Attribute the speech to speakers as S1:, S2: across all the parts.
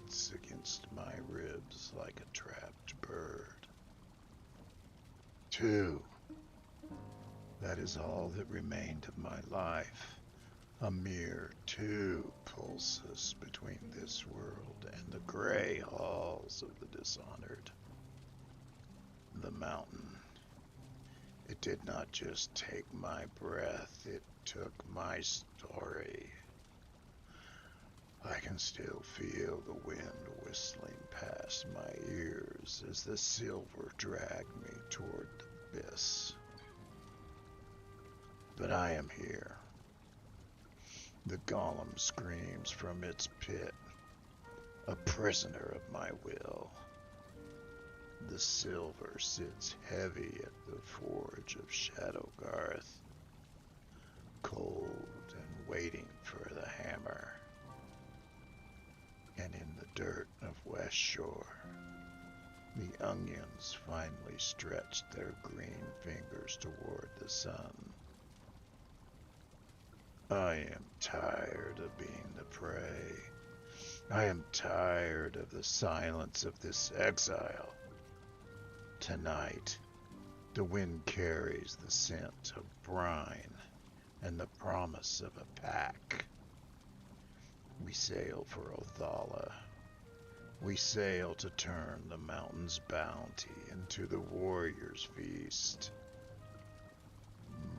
S1: beats against my ribs like a trapped bird. 2. That is all that remained of my life. A mere 2 pulses between this world and the gray halls of the dishonored. The mountain. It did not just take my breath, it took my story. I can still feel the wind whistling past my ears as the silver dragged me toward the abyss. But I am here. The golem screams from its pit, a prisoner of my will. The silver sits heavy at the forge of Shadow-Garth, cold and waiting for the hammer. And in the dirt of West Shore, the onions finally stretched their green fingers toward the sun. I am tired of being the prey. I am tired of the silence of this exile. Tonight, the wind carries the scent of brine and the promise of a pack. We sail for Othala. We sail to turn the mountain's bounty into the warrior's feast.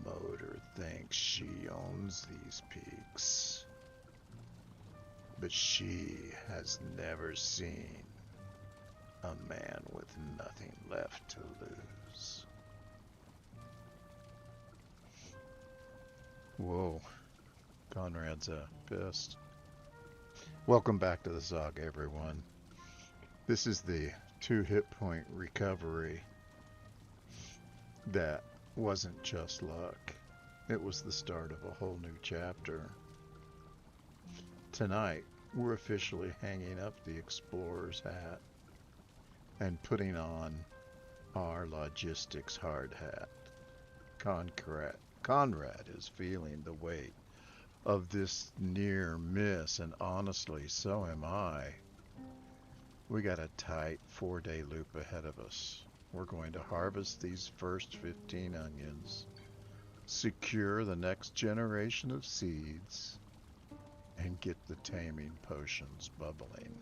S1: Motor thinks she owns these peaks, but she has never seen a man with nothing left to lose. Whoa, Conrad's pissed. Welcome back to the Saga, everyone. This is the 2 hit point recovery that wasn't just luck. It was the start of a whole new chapter. Tonight, we're officially hanging up the explorer's hat and putting on our logistics hard hat. Conrad is feeling the weight of this near miss, and honestly, so am I. We got a tight 4-day loop ahead of us. We're going to harvest these first 15 onions, secure the next generation of seeds, and get the taming potions bubbling.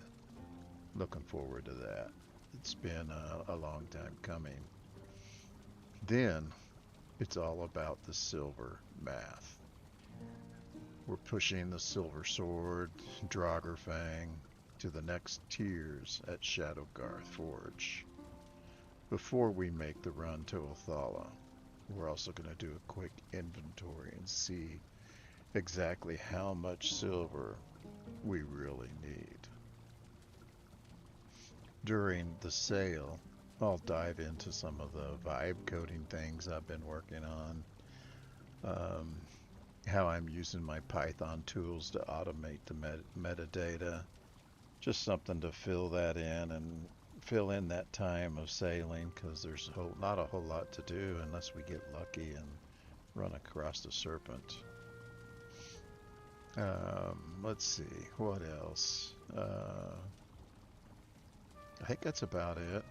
S1: Looking forward to that. It's been a long time coming. Then, it's all about the silver math. We're pushing the silver sword, Draugr to the next tiers at Shadow-Garth Forge. Before we make the run to Othala, we're also going to do a quick inventory and see exactly how much silver we really need. During the sale, I'll dive into some of the vibe coding things I've been working on, how I'm using my Python tools to automate the metadata, just something to fill that in and fill in that time of sailing, because there's not a whole lot to do unless we get lucky and run across the serpent. Let's see, what else? I think that's about it.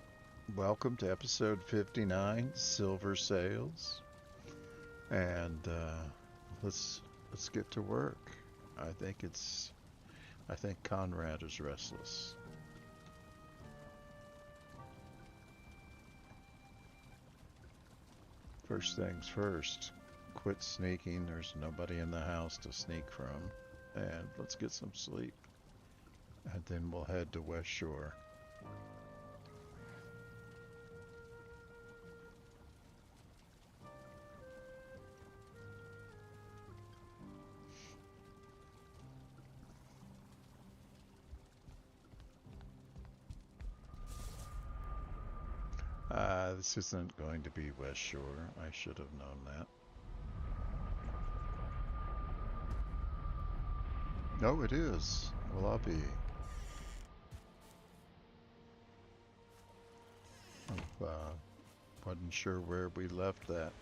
S1: Welcome to episode 59, Silver Sales, and let's get to work. I think Conrad is restless. First things first, quit sneaking. There's nobody in the house to sneak from, and let's get some sleep. And then we'll head to West Shore. This isn't going to be West Shore. I should have known that. No, it is. Well, I'll be. Wasn't sure where we left that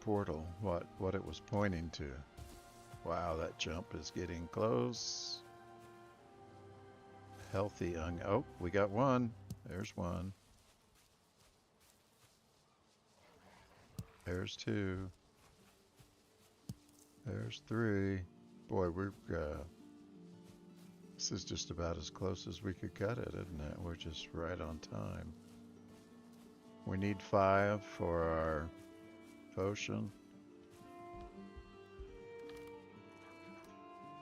S1: portal, what it was pointing to. Wow, that jump is getting close. healthy onion. Oh, we got one. There's one. There's two. There's three. Boy, this is just about as close as we could cut it, isn't it? We're just right on time. We need 5 for our potion.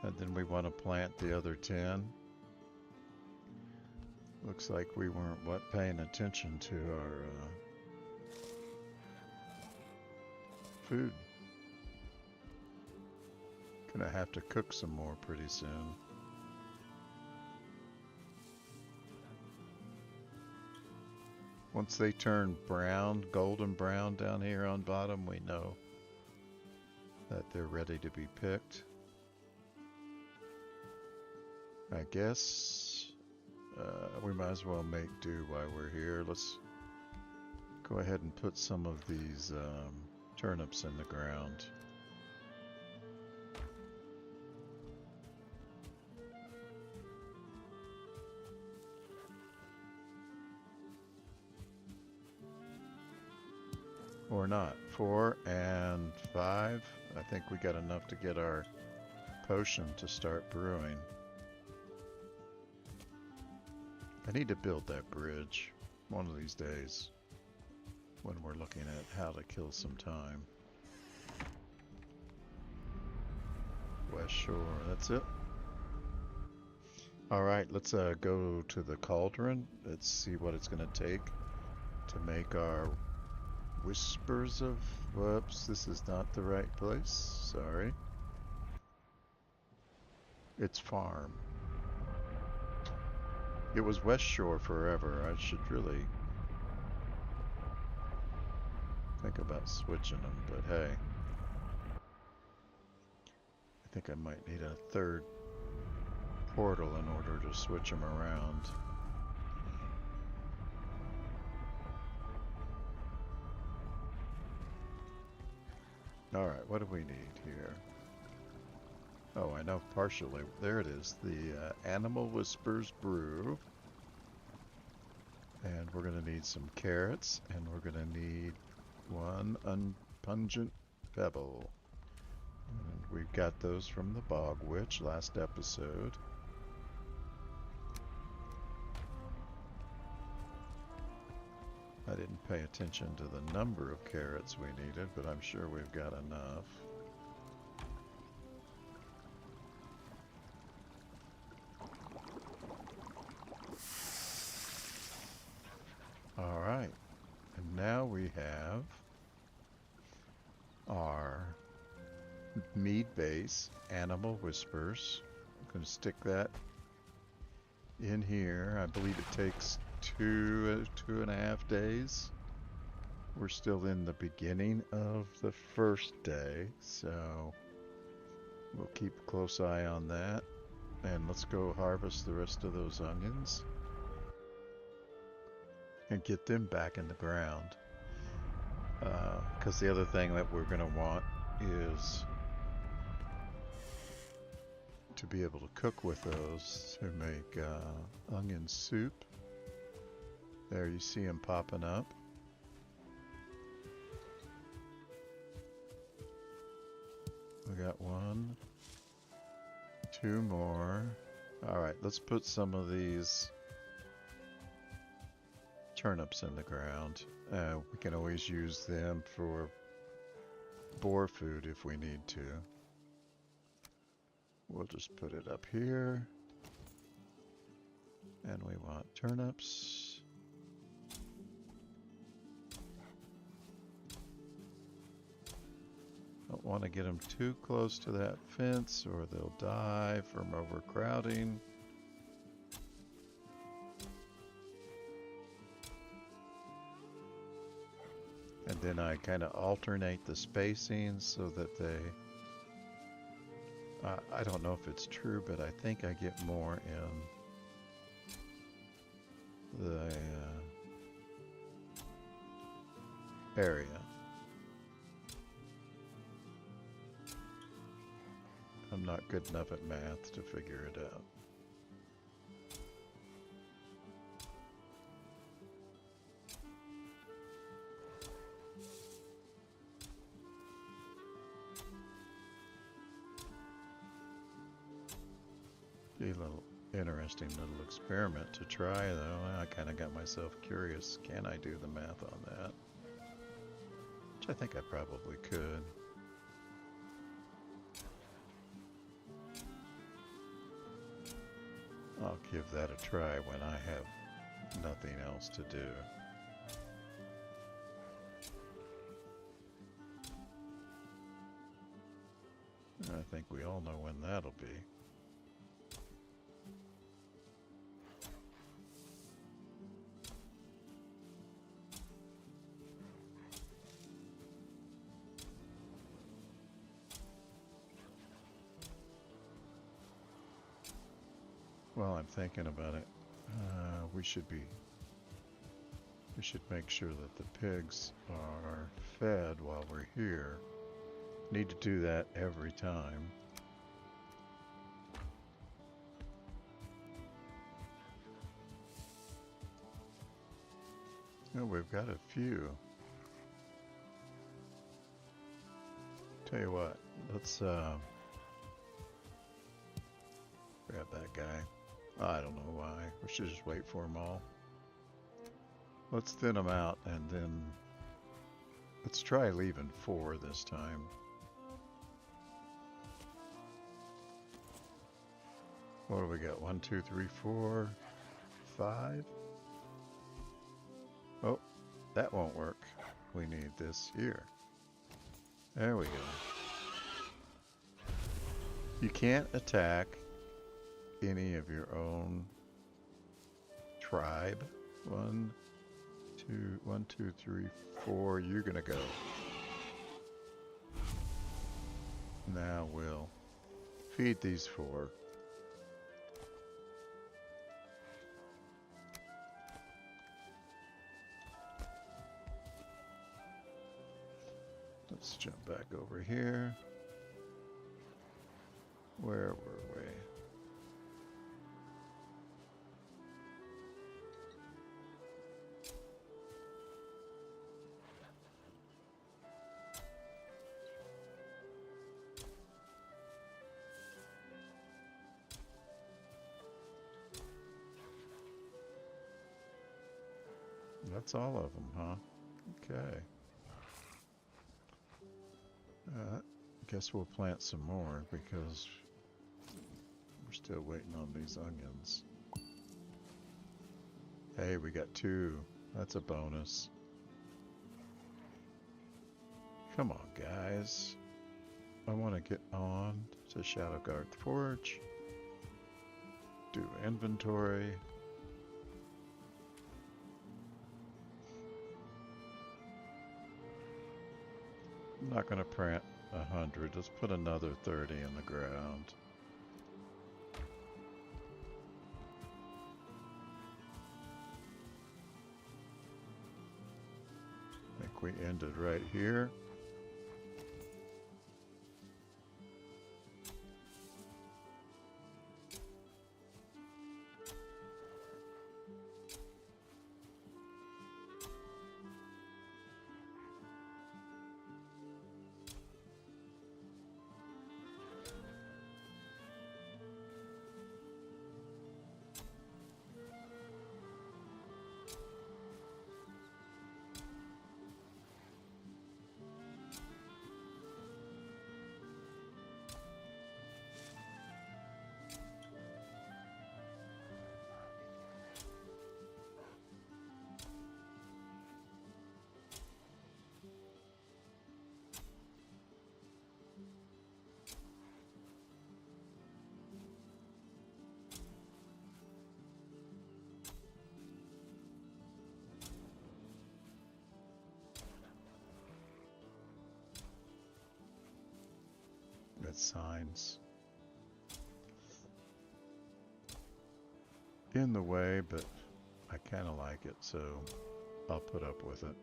S1: And then we want to plant the other 10. Looks like we weren't paying attention to our food. Gonna have to cook some more pretty soon. Once they turn brown, golden brown down here on bottom, we know that they're ready to be picked. I guess we might as well make do while we're here. Let's go ahead and put some of these turnips in the ground. Or not. 4 and 5. I think we got enough to get our potion to start brewing. I need to build that bridge one of these days when we're looking at how to kill some time. West Shore, that's it. Alright, let's go to the cauldron. Let's see what it's going to take to make our whispers of... Whoops, this is not the right place. Sorry. It's farm. It was West Shore forever. I should really think about switching them, but hey. I think I might need a third portal in order to switch them around. Alright, what do we need here? Oh, I know partially. There it is. The Animal Whispers brew. And we're going to need some carrots. And we're going to need 1 pungent pebble. And we've got those from the Bog Witch last episode. I didn't pay attention to the number of carrots we needed, but I'm sure we've got enough. Alright, and now we have our mead base, Animal Whispers. I'm going to stick that in here. I believe it takes 2.5 days. We're still in the beginning of the first day, so we'll keep a close eye on that. And let's go harvest the rest of those onions and get them back in the ground. Because the other thing that we're going to want is to be able to cook with those to make onion soup. There, you see them popping up. We got 1, 2 more. Alright, let's put some of these turnips in the ground. We can always use them for boar food if we need to. We'll just put it up here. And we want turnips. Don't want to get them too close to that fence or they'll die from overcrowding. And then I kind of alternate the spacing so that they... I don't know if it's true, but I think I get more in the area. I'm not good enough at math to figure it out. a little interesting little experiment to try, though. I kind of got myself curious. Can I do the math on that? Which I think I probably could. I'll give that a try when I have nothing else to do. I think we all know when that'll be. While I'm thinking about it, we should make sure that the pigs are fed while we're here. Need to do that every time. Oh, we've got a few. Tell you what, let's grab that guy. I don't know why. We should just wait for them all. Let's thin them out and then let's try leaving 4 this time. What do we got? 1, 2, 3, 4, 5. Oh, that won't work. We need this here. There we go. You can't attack any of your own tribe. 1, 2, 3, 4. You're gonna go. Now we'll feed these 4. Let's jump back over here. Where were we? That's all of them, huh? Okay. Guess we'll plant some more because we're still waiting on these onions. Hey, we got 2. That's a bonus. Come on, guys. I want to get on to Shadow-Garth Forge. Do inventory. I'm not going to print 100. Let's put another 30 in the ground. I think we ended right here. Got signs in the way, but I kind of like it, so I'll put up with it.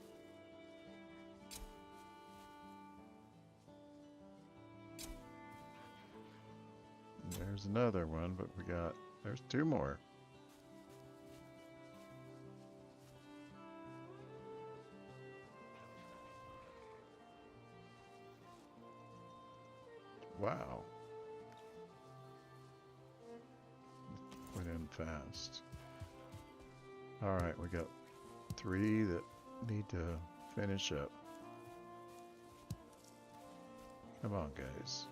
S1: And there's another one, but there's 2 more. Wow. in fast. Alright, we got 3 that need to finish up. Come on, guys.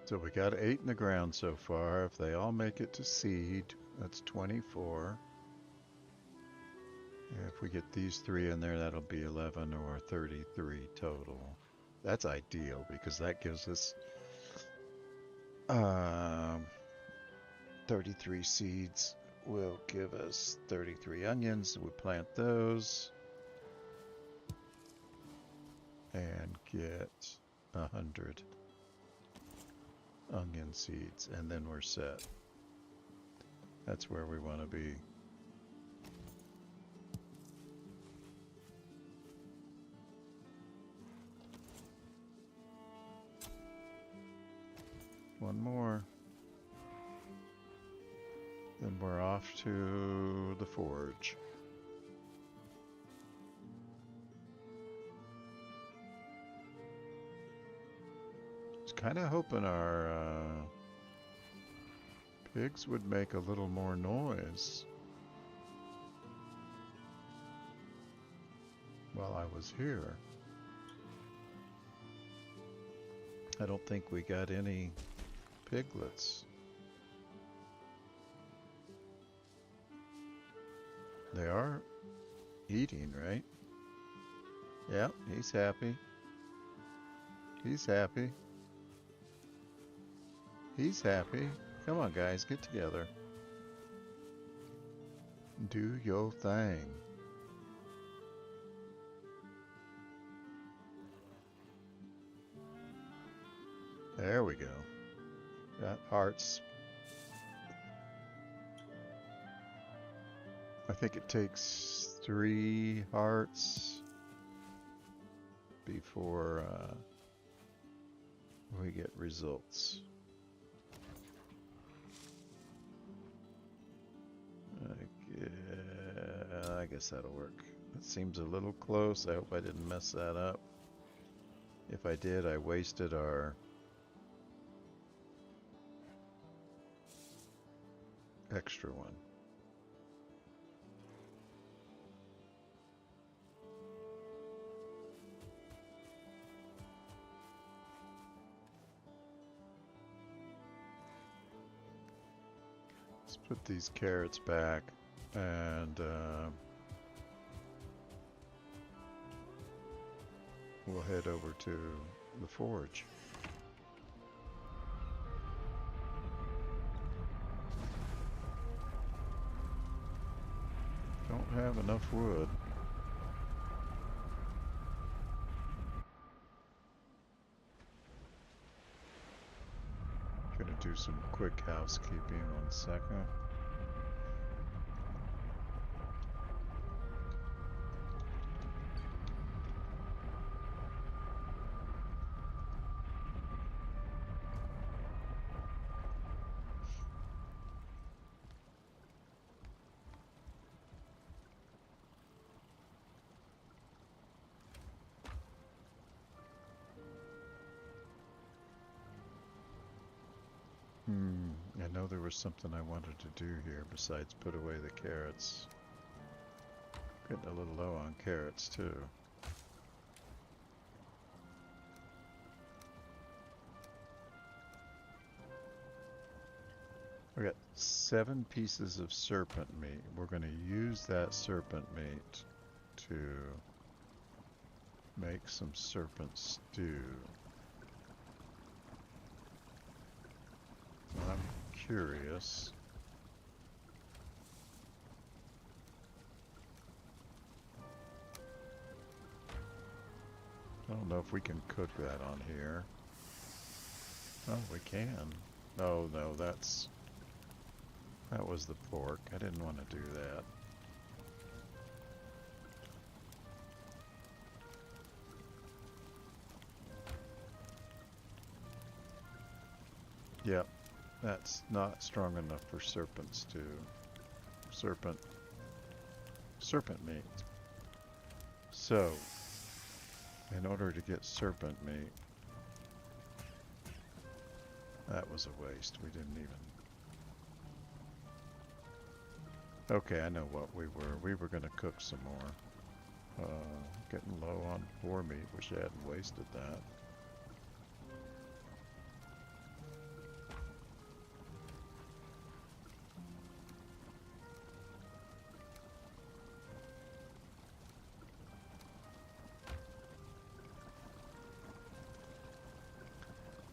S1: So we got 8 in the ground so far. If they all make it to seed, that's 24. If we get these 3 in there, that'll be 11 or 33 total. That's ideal because that gives us 33 seeds. Will give us 33 onions. We plant those and get 100 onion seeds, and then we're set. That's where we want to be. One more. Then we're off to the forge. Kind of hoping our pigs would make a little more noise while I was here. I don't think we got any piglets. They are eating, right? Yeah, he's happy. He's happy. He's happy. Come on, guys, get together. Do your thing. There we go. Got hearts. I think it takes 3 hearts before we get results. I guess that'll work. That seems a little close. I hope I didn't mess that up. If I did, I wasted our extra one. Let's put these carrots back and we'll head over to the forge. Don't have enough wood. Gonna do some quick housekeeping. 1 second. I know there was something I wanted to do here besides put away the carrots. Getting a little low on carrots too. We got 7 pieces of serpent meat. We're going to use that serpent meat to make some serpent stew. I'm curious. I don't know if we can cook that on here. Oh, we can. Oh, no, that was the pork. I didn't want to do that. Yep, that's not strong enough for serpents to... Serpent meat. So, in order to get serpent meat, that was a waste. We didn't even... Okay, I know what we were. We were going to cook some more. Getting low on boar meat. Wish I hadn't wasted that.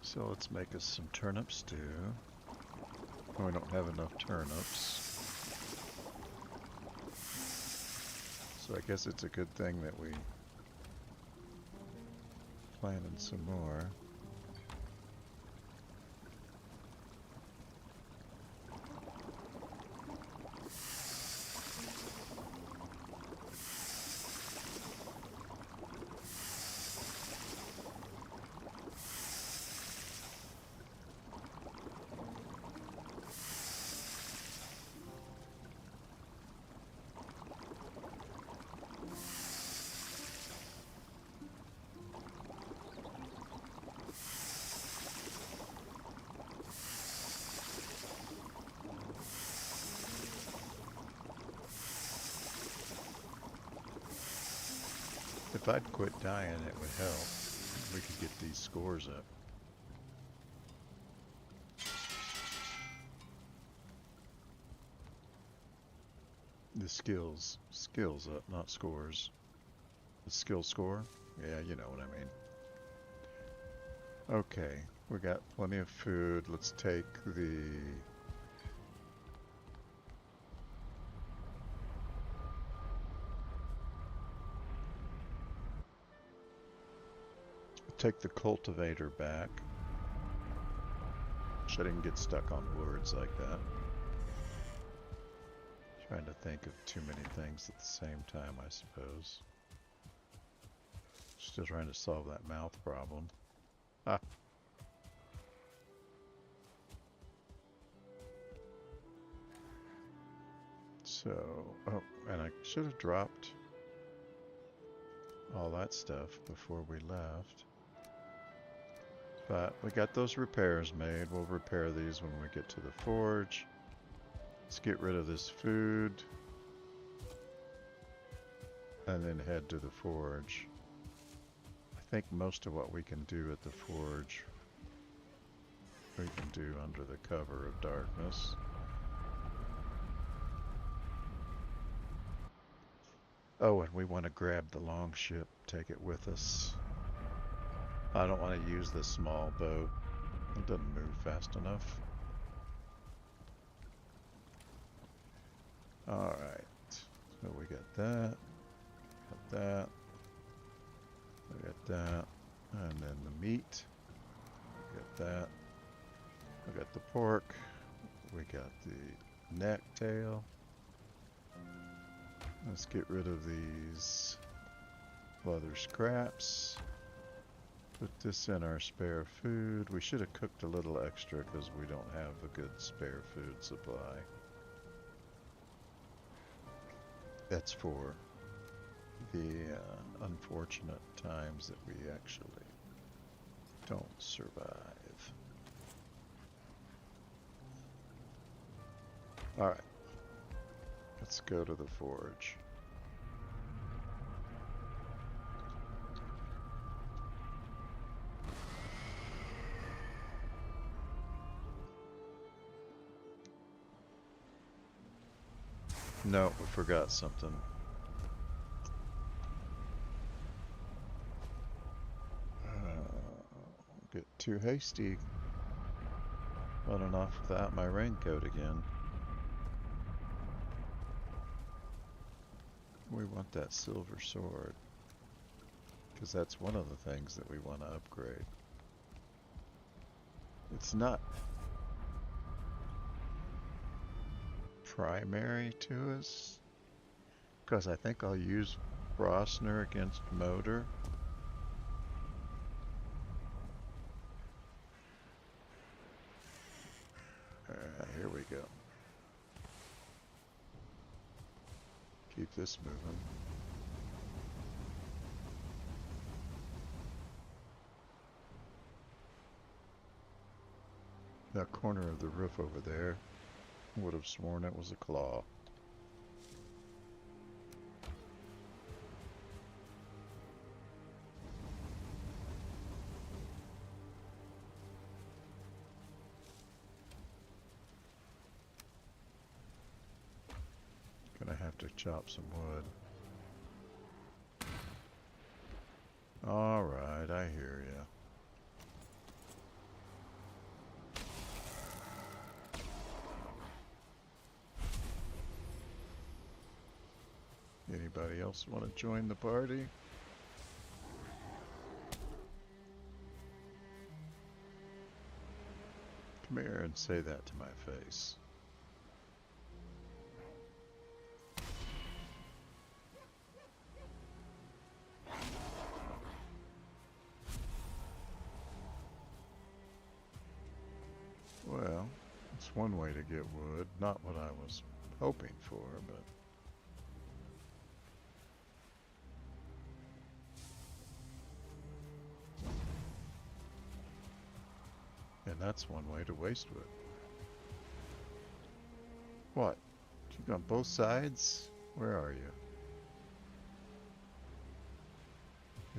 S1: So let's make us some turnip stew. Oh, we don't have enough turnips. So I guess it's a good thing that we planted some more. If I'd quit dying, it would help. We could get these scores up. The skills up, not scores. The skill score? Yeah, you know what I mean. Okay, we got plenty of food. Let's take the... Take the cultivator back. I didn't get stuck on words like that. Trying to think of too many things at the same time, I suppose. Still trying to solve that mouth problem. Ah. So, oh, and I should have dropped all that stuff before we left. But we got those repairs made. We'll repair these when we get to the forge. Let's get rid of this food. And then head to the forge. I think most of what we can do at the forge, we can do under the cover of darkness. Oh, and we want to grab the longship, take it with us. I don't want to use this small boat. It doesn't move fast enough. Alright. So we got that. Got that. We got that. And then the meat. We got that. We got the pork. We got the neck tail. Let's get rid of these leather scraps. Put this in our spare food. We should have cooked a little extra because we don't have a good spare food supply. That's for the unfortunate times that we actually don't survive. Alright. Let's go to the forge. No, we forgot something. Get too hasty. Running off without my raincoat again. We want that silver sword. because that's one of the things that we want to upgrade. It's not primary to us, because I think I'll use Frostner against Motor. Alright, here we go. Keep this moving. That corner of the roof over there, would have sworn it was a claw. Gonna have to chop some wood. Alright, I hear ya. Anybody else want to join the party? Come here and say that to my face. Well, it's one way to get wood. Not what I was hoping for, but... And that's one way to waste wood. What? You on both sides? Where are you?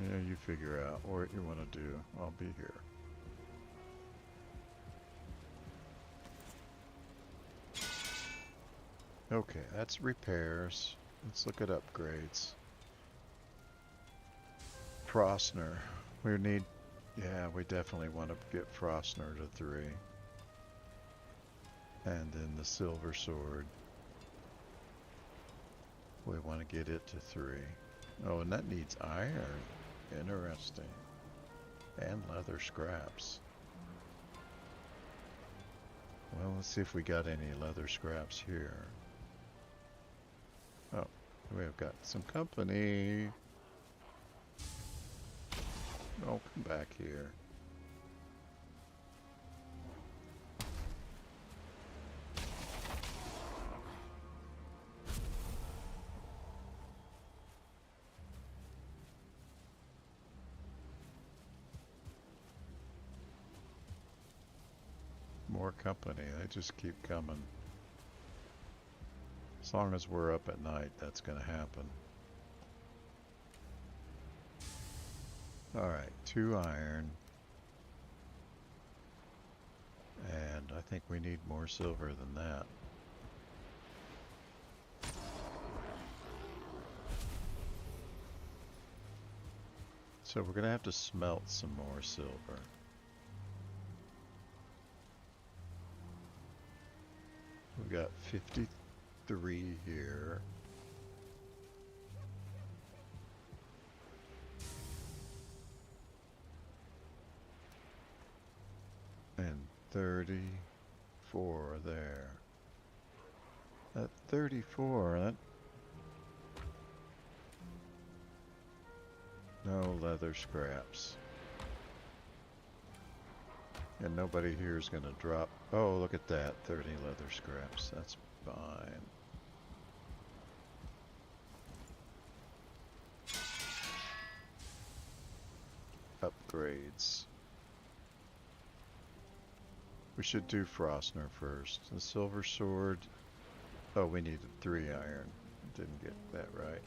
S1: Yeah, you figure out what you want to do. I'll be here. Okay, that's repairs. Let's look at upgrades. Frostner. We need... Yeah, we definitely want to get Frostner to 3. And then the silver sword. We want to get it to 3. Oh, and that needs iron. Interesting. And leather scraps. Well, let's see if we got any leather scraps here. Oh, we have got some company. Oh, come back here. More company, they just keep coming. As long as we're up at night, that's gonna happen. Alright, 2 iron. And I think we need more silver than that. So we're gonna have to smelt some more silver. We've got 53 here. And 34 there. That 34, that... No leather scraps. And nobody here is going to drop... Oh, look at that. 30 leather scraps. That's fine. Upgrades. We should do Frostner first. The silver sword... Oh, we needed 3 iron. Didn't get that right.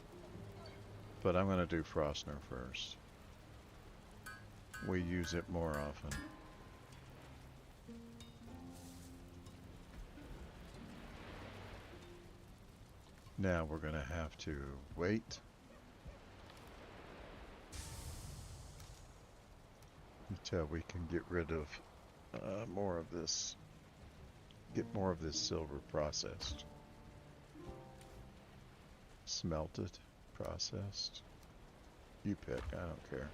S1: But I'm going to do Frostner first. We use it more often. Now we're going to have to wait until we can get rid of more of this, get more of this silver processed. Smelted, processed. You pick, I don't care.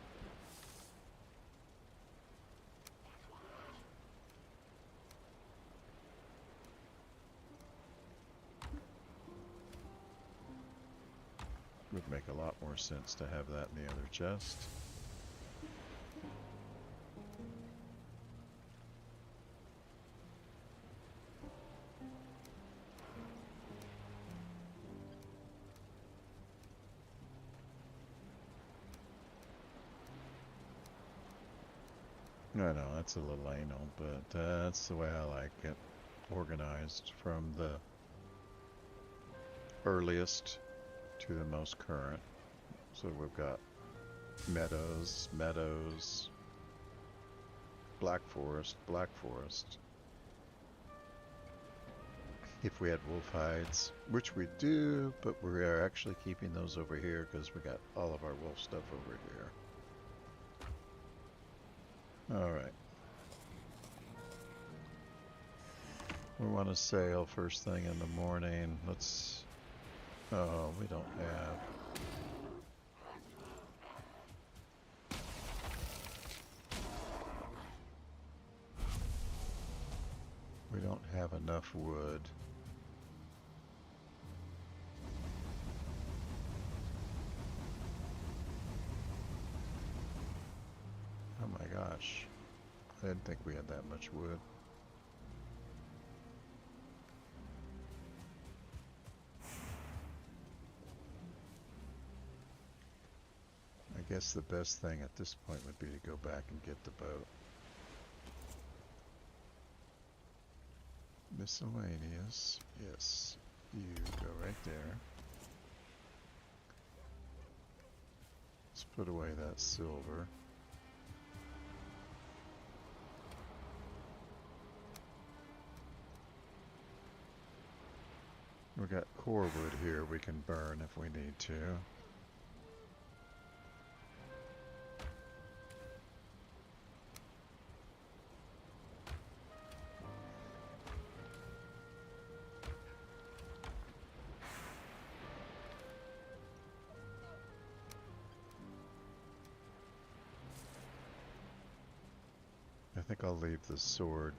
S1: Would make a lot more sense to have that in the other chest. I know, that's a little anal, but that's the way I like it. Organized from the earliest to the most current. So we've got meadows, meadows, black forest, black forest. If we had wolf hides, which we do, but we are actually keeping those over here because we got all of our wolf stuff over here. Alright. We want to sail first thing in the morning. Let's... Oh, we don't have... We don't have enough wood. Oh my gosh. I didn't think we had that much wood. I guess the best thing at this point would be to go back and get the boat. Miscellaneous. Yes, you go right there. Let's put away that silver. We got core wood here we can burn if we need to. I think I'll leave the sword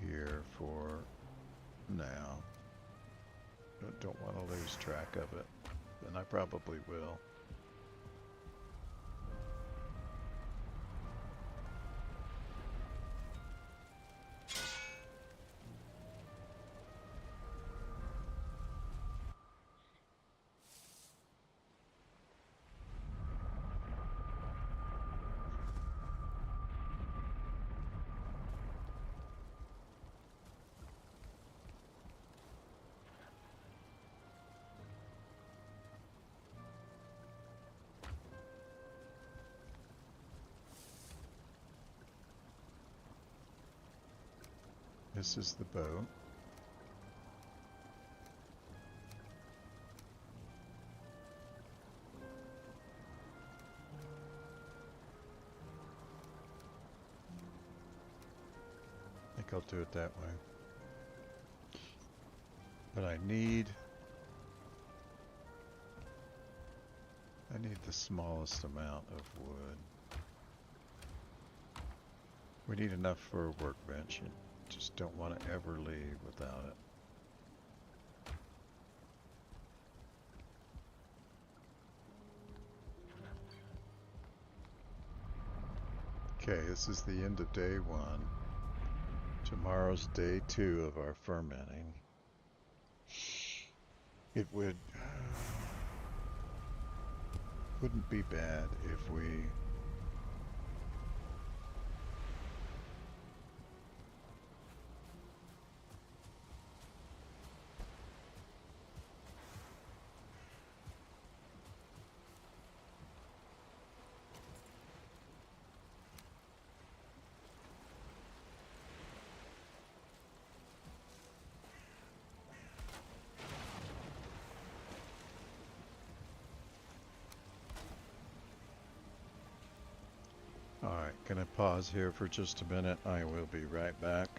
S1: here for now. Don't want to lose track of it, and I probably will. This is the boat. I think I'll do it that way. But I need the smallest amount of wood. We need enough for a workbench. Just don't want to ever leave without it. Okay, this is the end of day 1. Tomorrow's day 2 of our fermenting. It wouldn't be bad if we Alright, can I pause here for just a minute? I will be right back.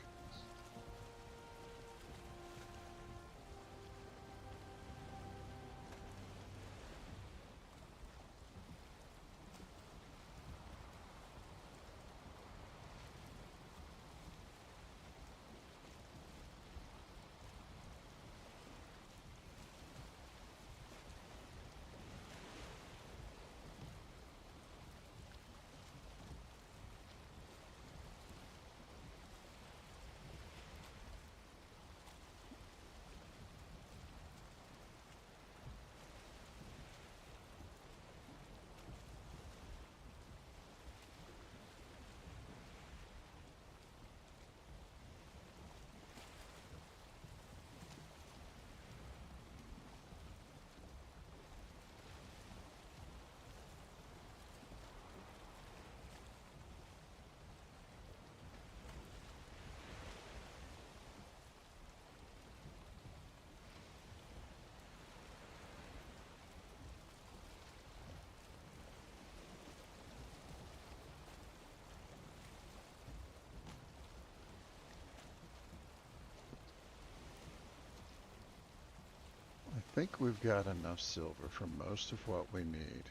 S1: think we've got enough silver for most of what we need.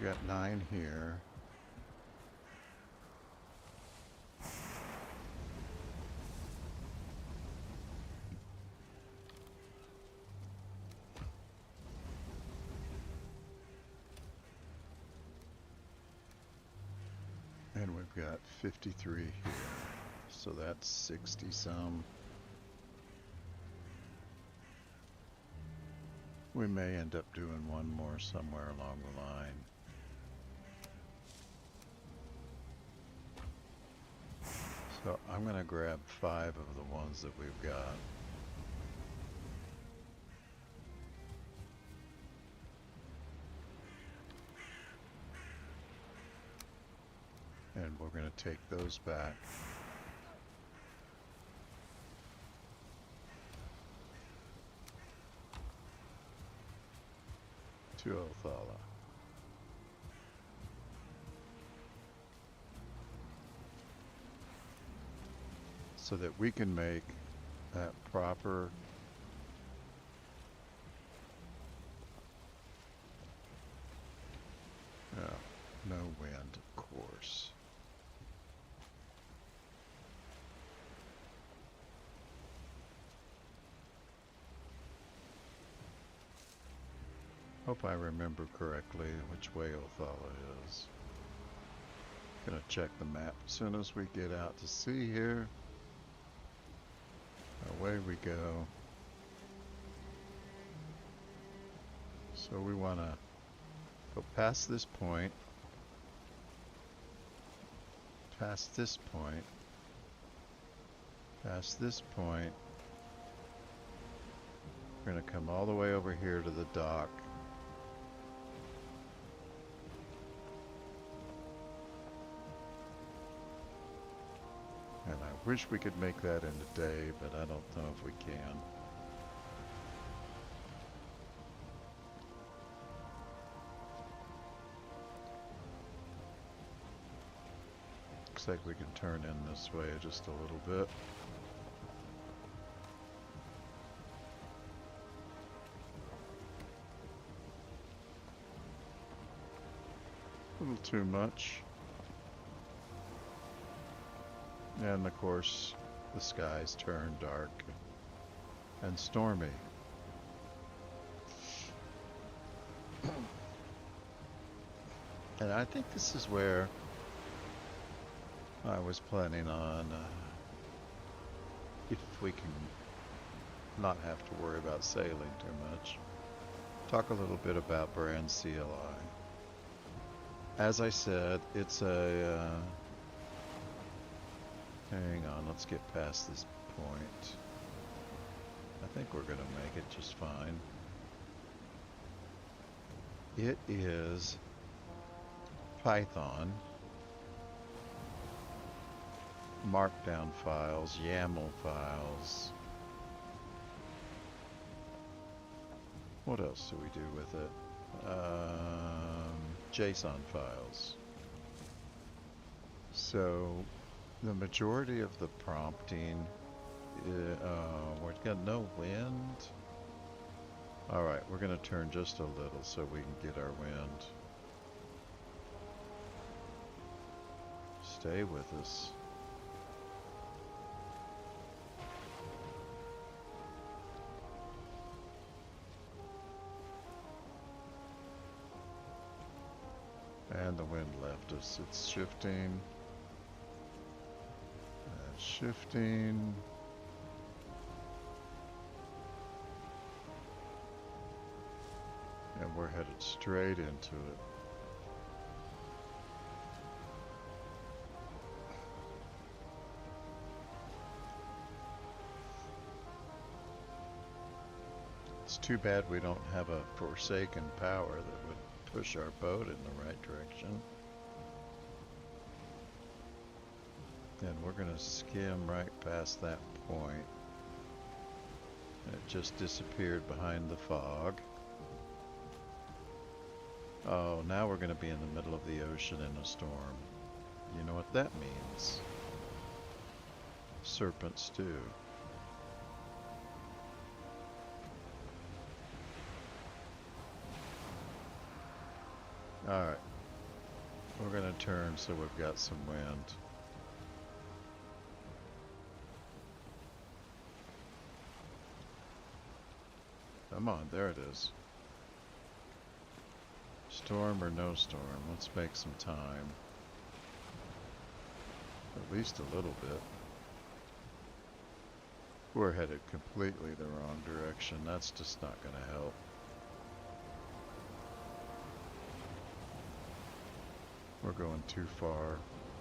S1: We've got 9 here. And we've got 53 here, so that's 60 some. We may end up doing one more somewhere along the line. So I'm gonna grab 5 of the ones that we've got. And we're going to take those back. To Othala. So that we can make that proper no wind, of course. Hope I remember correctly which way Othala is. Gonna check the map as soon as we get out to sea here. Away we go. So we want to go past this point, past this point, past this point. We're going to come all the way over here to the dock. And I wish we could make that in a day, but I don't know if we can. Looks like we can turn in this way just a little bit. A little too much. And of course, the skies turn dark and stormy. And I think this is where I was planning on, if we can not have to worry about sailing too much, talk a little bit about brand CLI. As I said, it's a, hang on, let's get past this point. I think we're gonna make it just fine. It is Python, Markdown files, YAML files. What else do we do with it? JSON files. So the majority of the prompting, we've got no wind. All right, we're gonna turn just a little so we can get our wind. Stay with us. And the wind left us. It's shifting. Shifting. And we're headed straight into it. It's too bad we don't have a forsaken power that would push our boat in the right direction. And we're going to skim right past that point. And it just disappeared behind the fog. Oh, now we're going to be in the middle of the ocean in a storm. You know what that means? Serpent stew. Alright. We're going to turn so we've got some wind. Come on, there it is. Storm or no storm, let's make some time. At least a little bit. We're headed completely the wrong direction. That's just not going to help. We're going too far.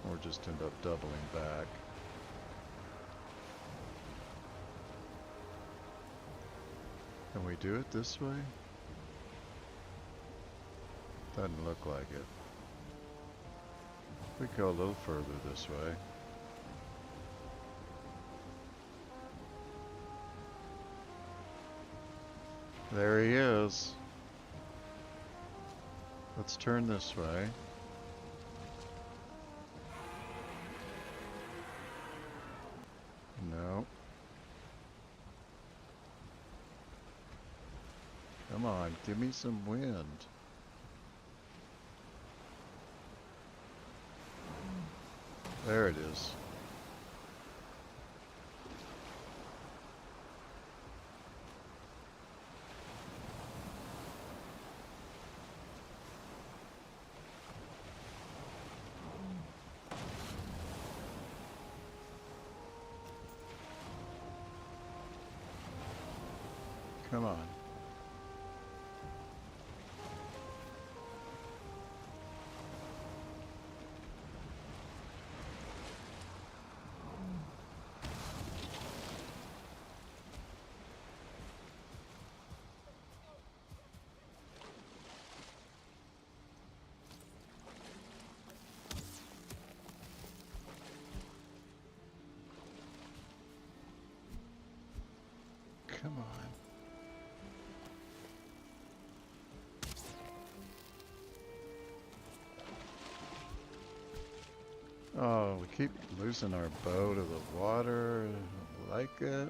S1: Or just end up doubling back. Can we do it this way? Doesn't look like it. We go a little further this way. There he is. Let's turn this way. No. Come on, give me some wind. There it is. Come on. Come on. Oh, we keep losing our bow to the water. I like it.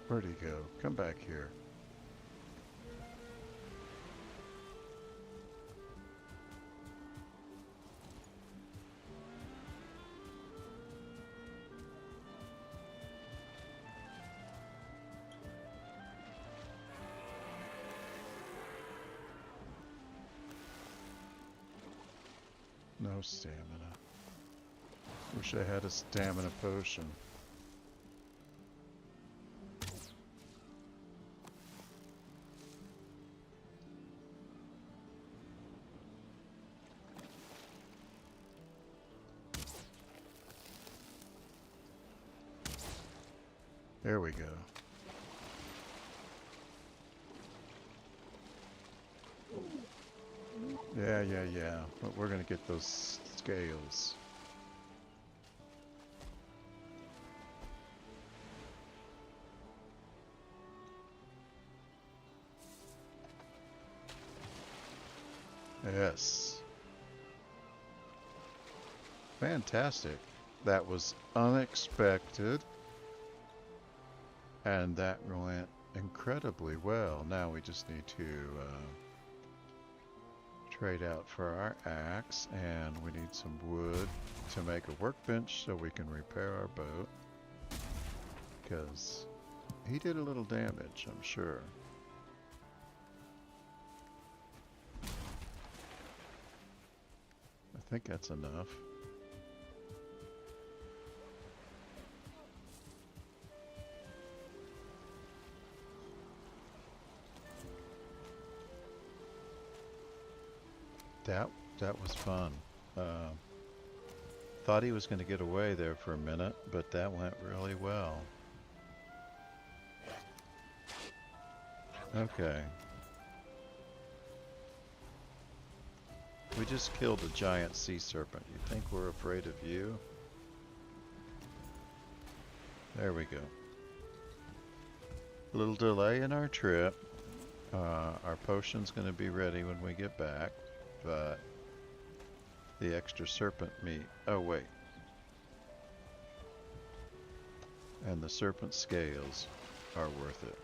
S1: Where'd he go? Come back here. No stamina. Wish I had a stamina potion. There we go. Yeah. But we're gonna get those scales. Yes. Fantastic. That was unexpected. And that went incredibly well. Now we just need to trade out for our axe, and we need some wood to make a workbench so we can repair our boat. Because he did a little damage, I'm sure. I think that's enough. That that was fun. Uh, Thought he was going to get away there for a minute, but that went really well. Okay. We just killed a giant sea serpent. You think we're afraid of you? There we go. A little delay in our trip. Our potion's going to be ready when we get back, but the extra serpent meat. Oh, wait. And the serpent scales are worth it.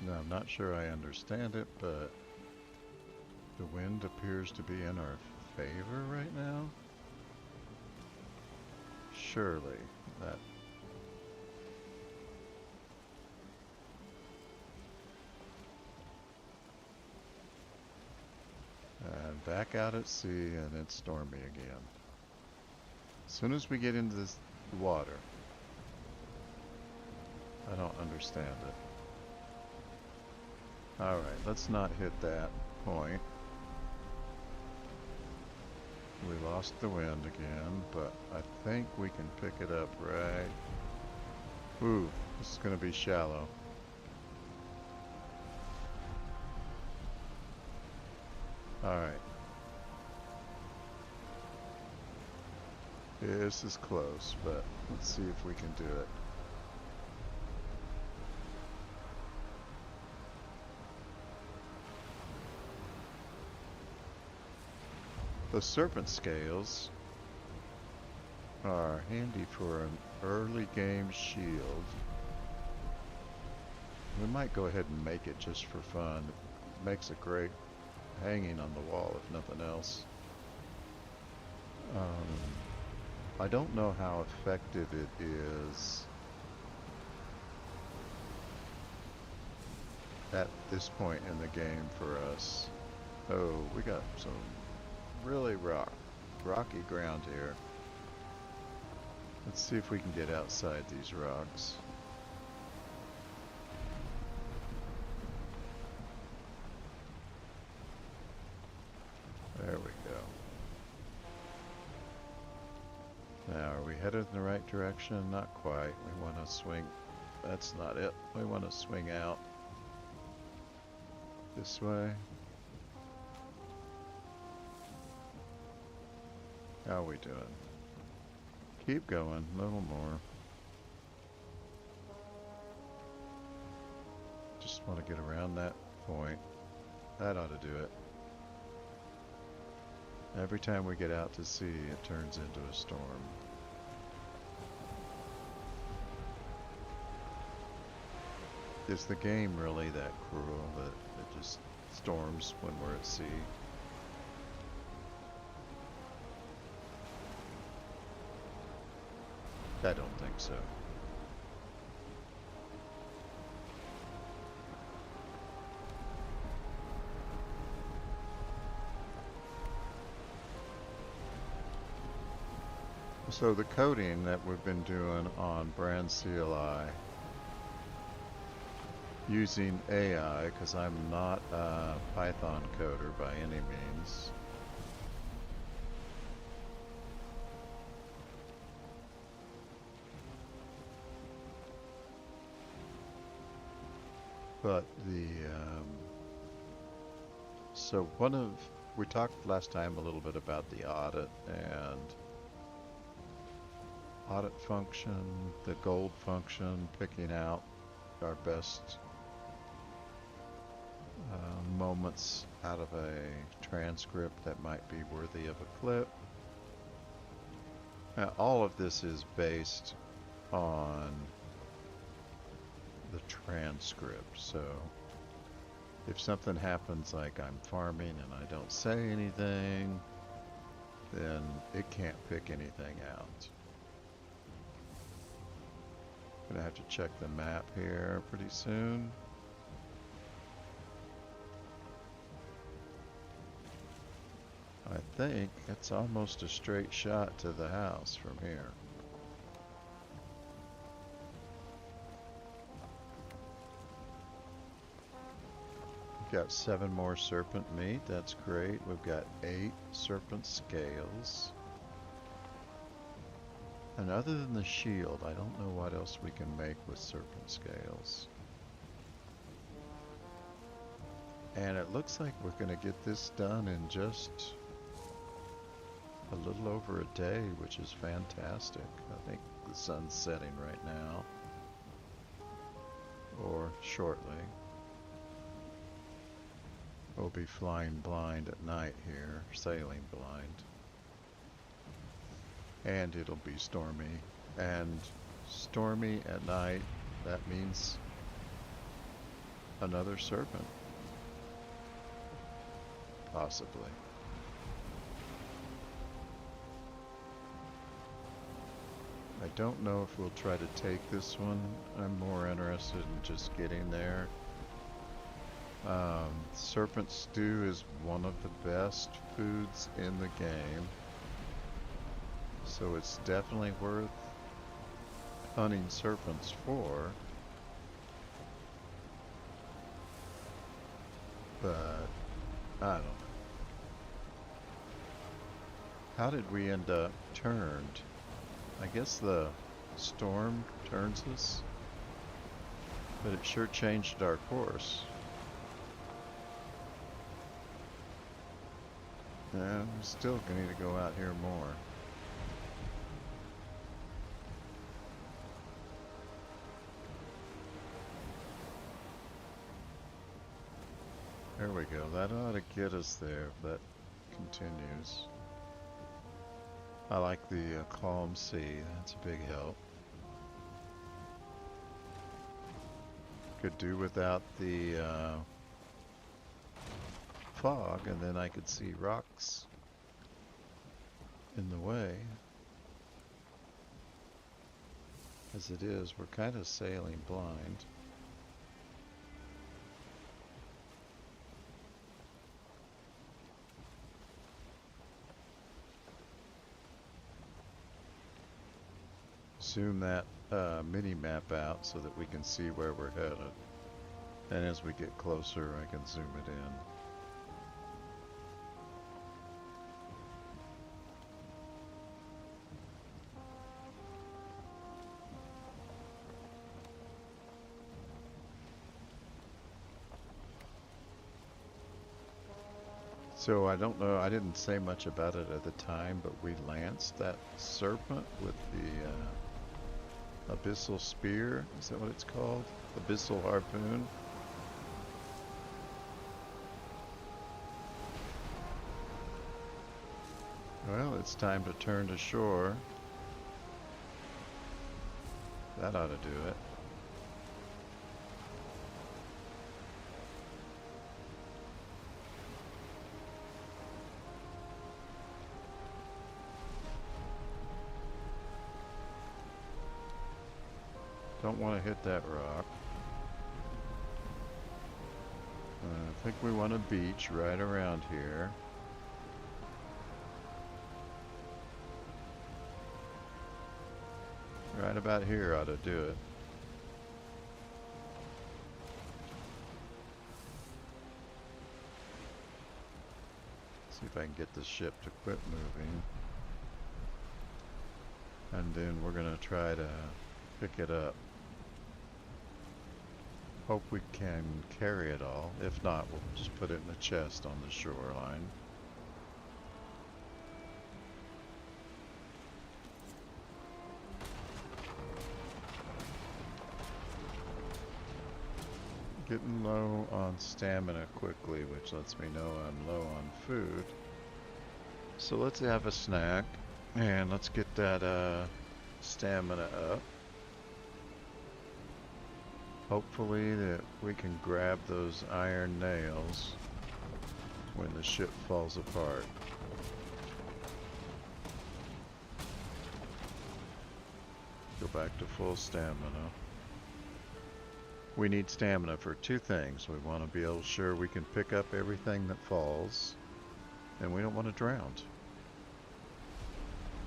S1: No, I'm not sure I understand it, but the wind appears to be in our favor right now. Surely that. And back out at sea, and it's stormy again. As soon as we get into this water, I don't understand it. Alright, let's not hit that point. We lost the wind again, but I think we can pick it up right. Ooh, this is going to be shallow. Alright. This is close, but let's see if we can do it. The serpent scales are handy for an early game shield. We might go ahead and make it just for fun. It makes a great hanging on the wall, if nothing else. I don't know how effective it is at this point in the game for us. Oh, we got some really rocky ground here. Let's see if we can get outside these rocks. There we go. Now, are we headed in the right direction? Not quite. We want to swing. That's not it. We want to swing out this way. How are we doing? Keep going, a little more. Just want to get around that point. That ought to do it. Every time we get out to sea, it turns into a storm. Is the game really that cruel that it just storms when we're at sea? I don't think so. So the coding that we've been doing on brand CLI using AI, because I'm not a Python coder by any means. But so we talked last time a little bit about the audit and audit function, the gold function, picking out our best moments out of a transcript that might be worthy of a clip. Now, all of this is based on transcript, so if something happens like I'm farming and I don't say anything, then it can't pick anything out. Gonna have to check the map here pretty soon. I think it's almost a straight shot to the house from here. We've got 7 more serpent meat, that's great. We've got 8 serpent scales. And other than the shield, I don't know what else we can make with serpent scales. And it looks like we're gonna get this done in just a little over a day, which is fantastic. I think the sun's setting right now, or shortly. We'll be flying blind at night here, sailing blind. And it'll be stormy. And stormy at night, that means another serpent. Possibly. I don't know if we'll try to take this one. I'm more interested in just getting there. Serpent stew is one of the best foods in the game. So it's definitely worth hunting serpents for. But, I don't know. How did we end up turned? I guess the storm turns us, but it sure changed our course. Yeah, we're still gonna need to go out here more. There we go, that ought to get us there if that continues. I like the calm sea, that's a big help. Could do without the fog, and then I could see rocks in the way. As it is, we're kind of sailing blind. Zoom that mini-map out so that we can see where we're headed. And as we get closer, I can zoom it in. So I don't know, I didn't say much about it at the time, but we lanced that serpent with the abyssal spear. Is that what it's called? Abyssal harpoon. Well, it's time to turn to shore. That ought to do it. Don't want to hit that rock. I think we want a beach right around here. Right about here ought to do it. See if I can get the ship to quit moving. And then we're going to try to pick it up. Hope we can carry it all. If not, we'll just put it in a chest on the shoreline. Getting low on stamina quickly, which lets me know I'm low on food. So let's have a snack and let's get that stamina up. Hopefully that we can grab those iron nails when the ship falls apart. Go back to full stamina. We need stamina for two things. We want to be able sure we can pick up everything that falls, and we don't want to drown.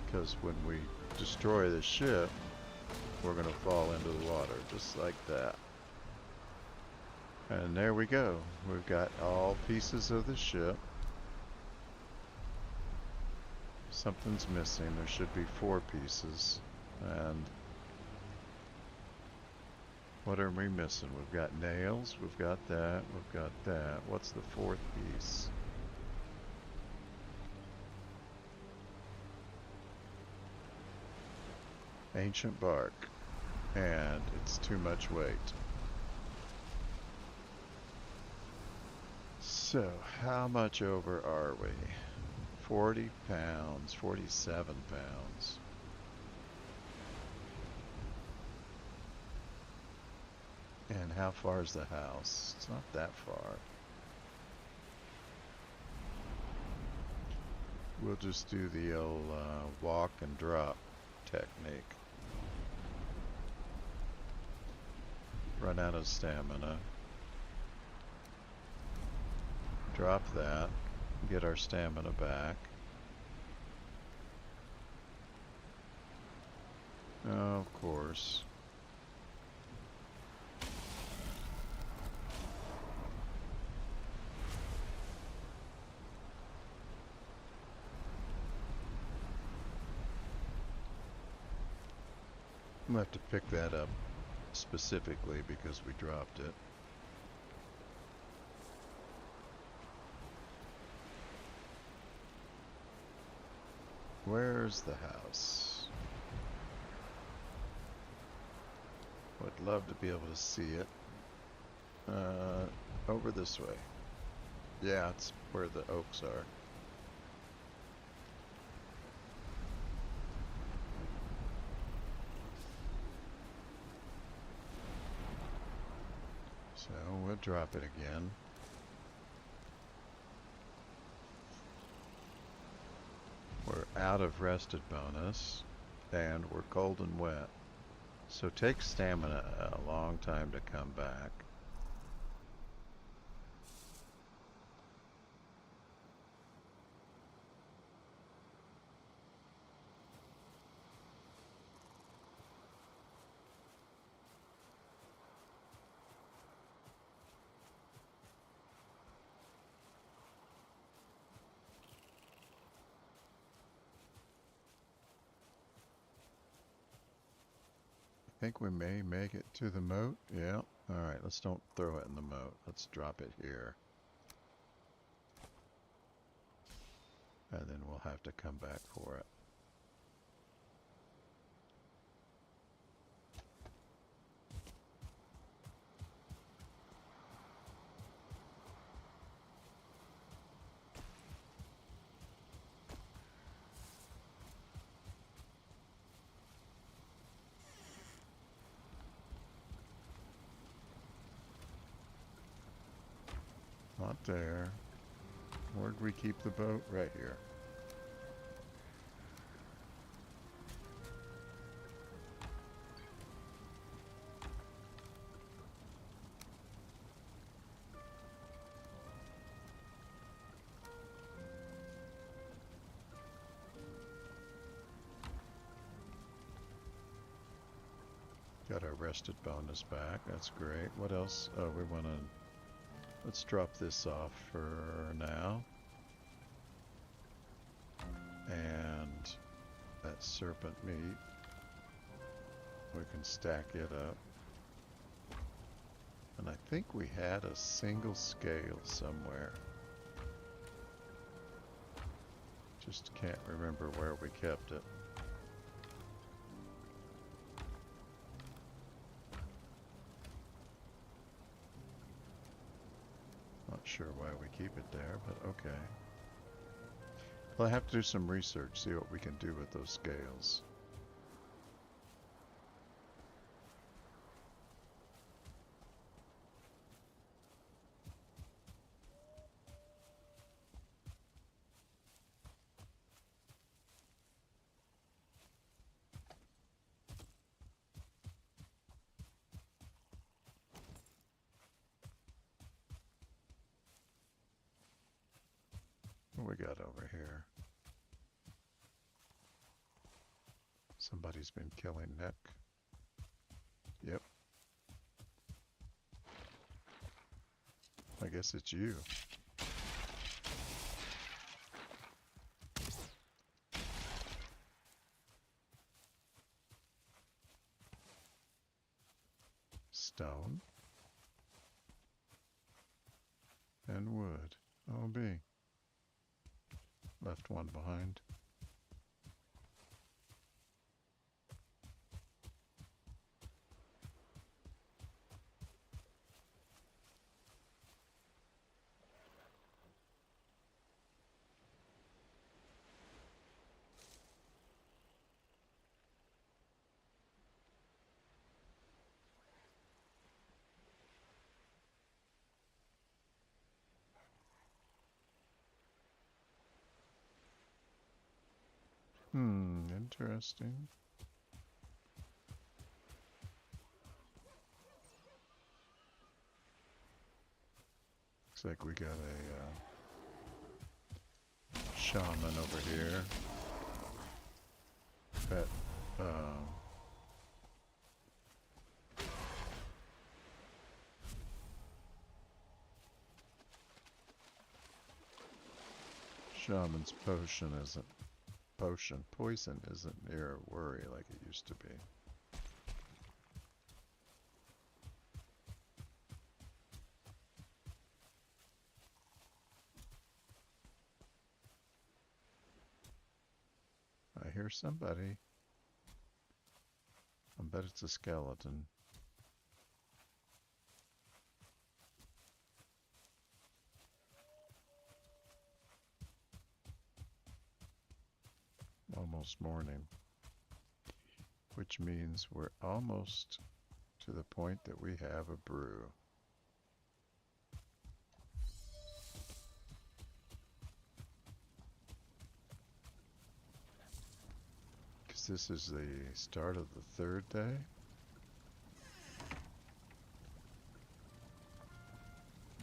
S1: Because when we destroy the ship, we're going to fall into the water, just like that. And there we go. We've got all pieces of the ship. Something's missing. There should be 4 pieces. And what are we missing? We've got nails. We've got that. We've got that. What's the 4th piece? Ancient bark. And it's too much weight. So, how much over are we? 40 pounds, 47 pounds. And how far is the house? It's not that far. We'll just do the old walk and drop technique. Run out of stamina. Drop that. Get our stamina back. Oh, of course. I'm gonna have to pick that up specifically because we dropped it. Where's the house? Would love to be able to see it. Over this way. Yeah, it's where the oaks are. So we'll drop it again. We're out of rested bonus, and we're cold and wet. So it takes stamina a long time to come back. I think we may make it to the moat. Yeah. Alright, let's don't throw it in the moat. Let's drop it here. And then we'll have to come back for it. Not there. Where'd we keep the boat? Right here. Got our rested bonus back. That's great. What else? Oh, we want to... Let's drop this off for now. And that serpent meat. We can stack it up. And I think we had a single scale somewhere. Just can't remember where we kept it. Not sure why we keep it there, but okay. Well, I have to do some research, see what we can do with those scales. got over here? Somebody's been killing Nick. Yep. I guess it's you. Stone. And wood. Oh, B. Left one behind. Interesting. Looks like we got a shaman over here. That, shaman's poison isn't near a worry like it used to be. I hear somebody. I bet it's a skeleton. Almost morning, which means we're almost to the point that we have a brew. Because this is the start of the third day.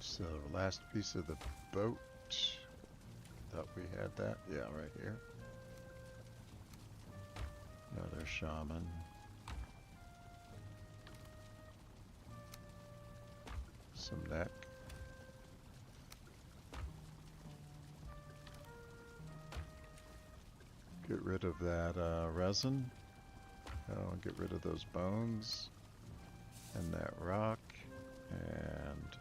S1: So last piece of the boat. Thought we had that. Yeah, right here. Another shaman. Some neck. Get rid of that resin. Oh, get rid of those bones. And that rock. And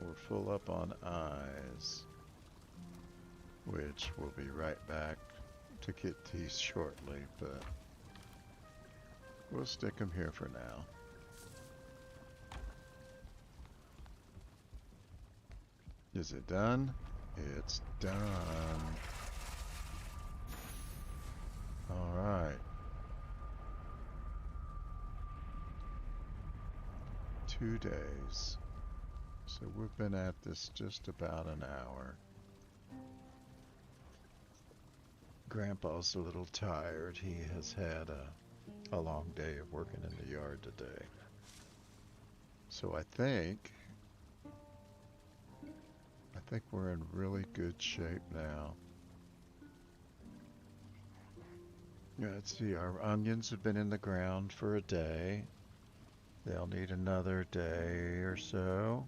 S1: we're full up on eyes. Which we'll be right back to get these shortly, but we'll stick them here for now. Is it done? It's done. All right. 2 days. So we've been at this just about an hour. Grandpa's a little tired. He has had a long day of working in the yard today. So I think we're in really good shape now. Yeah, let's see, our onions have been in the ground for a day. They'll need another day or so.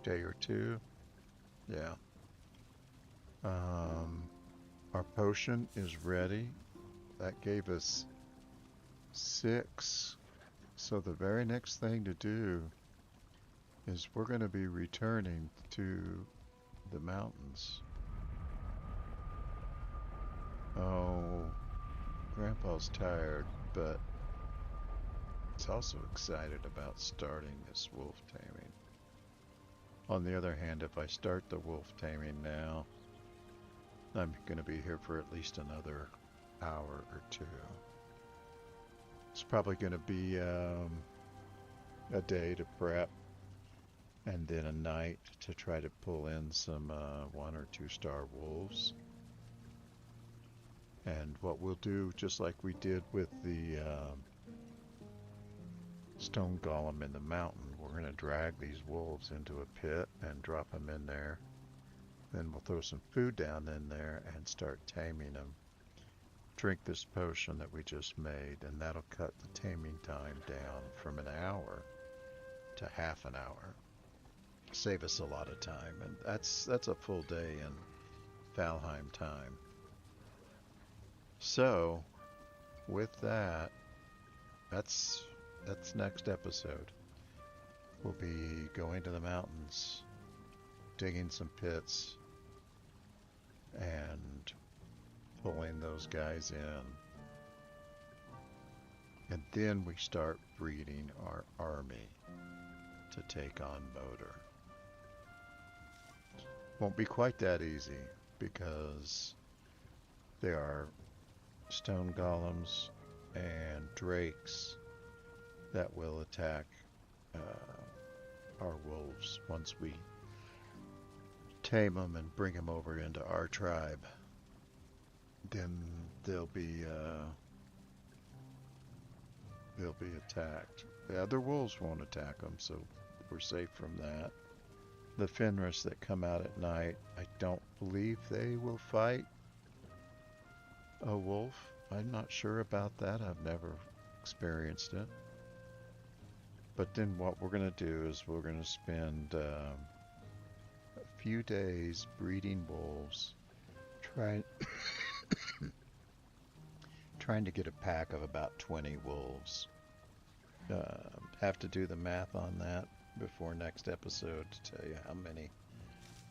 S1: Day or two. Yeah. Our potion is ready. That gave us 6. So the very next thing to do is we're going to be returning to the mountains. Oh, Grandpa's tired, but he's also excited about starting this wolf taming. On the other hand, if I start the wolf taming now, I'm going to be here for at least another hour or 2. It's probably going to be a day to prep, and then a night to try to pull in some 1 or 2 star wolves. And what we'll do, just like we did with the stone golem in the mountain, we're going to drag these wolves into a pit and drop them in there Then we'll throw some food down in there and start taming them. Drink this potion that we just made, and that'll cut the taming time down from an hour to half an hour. Save us a lot of time, and that's a full day in Valheim time. So, with that, that's next episode. We'll be going to the mountains, digging some pits, and pulling those guys in. And then we start breeding our army to take on Moder. Won't be quite that easy because there are stone golems and drakes that will attack our wolves once we tame them and bring them over into our tribe. Then they'll be attacked. The other wolves won't attack them, so we're safe from that. The Fenris that come out at night, I don't believe they will fight a wolf. I'm not sure about that. I've never experienced it. But then what we're going to do is we're going to spend a few days breeding wolves, trying to get a pack of about 20 wolves. Have to do the math on that before next episode to tell you how many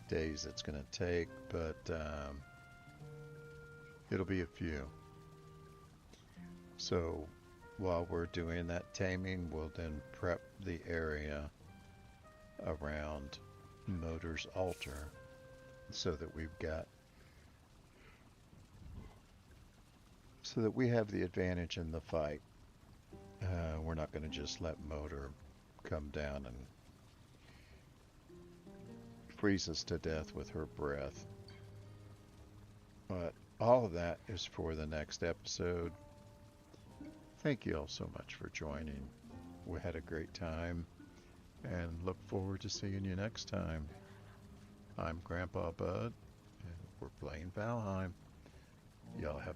S1: days it's going to take, but it'll be a few. So while we're doing that taming, we'll then prep the area around Moder's altar so that we have the advantage in the fight. We're not going to just let Moder come down and freeze us to death with her breath. But all of that is for the next episode. Thank you all so much for joining. We had a great time and look forward to seeing you next time. I'm Grandpa Bud, and we're playing Valheim. Y'all have